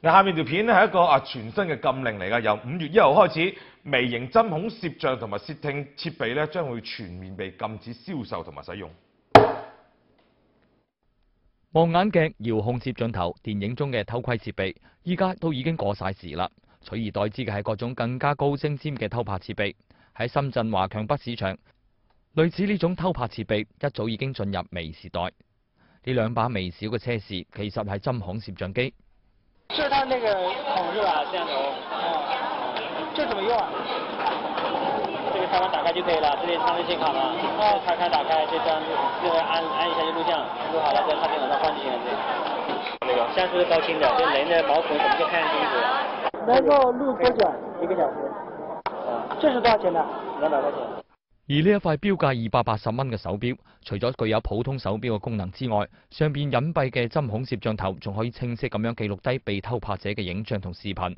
嗱，下面條片咧係一個全新嘅禁令嚟㗎，由5月1號開始，微型針孔攝像同埋竊聽設備咧將會全面被禁止銷售同埋使用。望遠鏡、遙控攝像頭、電影中嘅偷窺設備，依家都已經過晒時啦。取而代之嘅係各種更加高精尖嘅偷拍設備。喺深圳華強北市場，類似呢種偷拍設備一早已經進入微時代。呢兩把微小嘅車匙其實係針孔攝像機。這是它那個孔是吧？攝像頭。這怎麼用啊？這個插卡打開就可以了，這裡插上信卡嘛。插卡打開，這張這個按一下就錄像，錄好了再插電腦上放就行了。這個像是高清的，就人的毛孔怎麼就看上去一能夠錄多久？1個小時。這是多少錢呢？200塊錢。而呢一塊標價280蚊嘅手錶，除咗具有普通手錶嘅功能之外，上邊隱蔽嘅針孔攝像頭仲可以清晰咁樣記錄低被偷拍者嘅影像同視頻。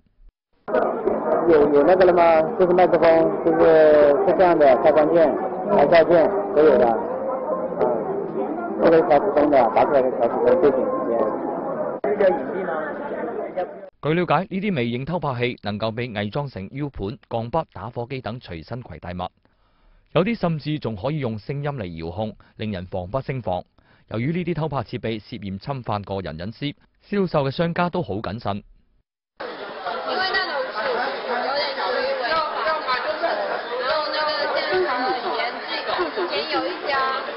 有那個了嗎？就是麥克風，就是攝像的開關鍵、開照鍵都有的。這個調時鐘的，打出來的調時鐘背景時間。這叫隱蔽嗎？據了解，呢啲微型偷拍器能夠被偽裝成 U 盤、鋼筆、打火機等隨身攜帶物。有啲甚至仲可以用聲音嚟遙控，令人防不勝防。由於呢啲偷拍設備涉嫌侵犯個人隱私，銷售嘅商家都好謹慎。因為那種是有點屬於違法，然後那個現場很嚴厲。以前有一家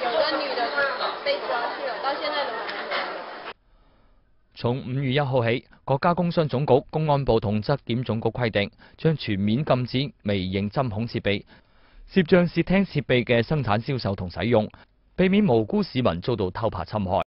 有個女的被抓去了，到現在都還沒回來。從5月1號起，國家工商總局、公安部同質檢總局規定，將全面禁止微型針孔設備、攝像攝聽設備嘅生產、銷售同使用，避免無辜市民遭到偷拍侵害。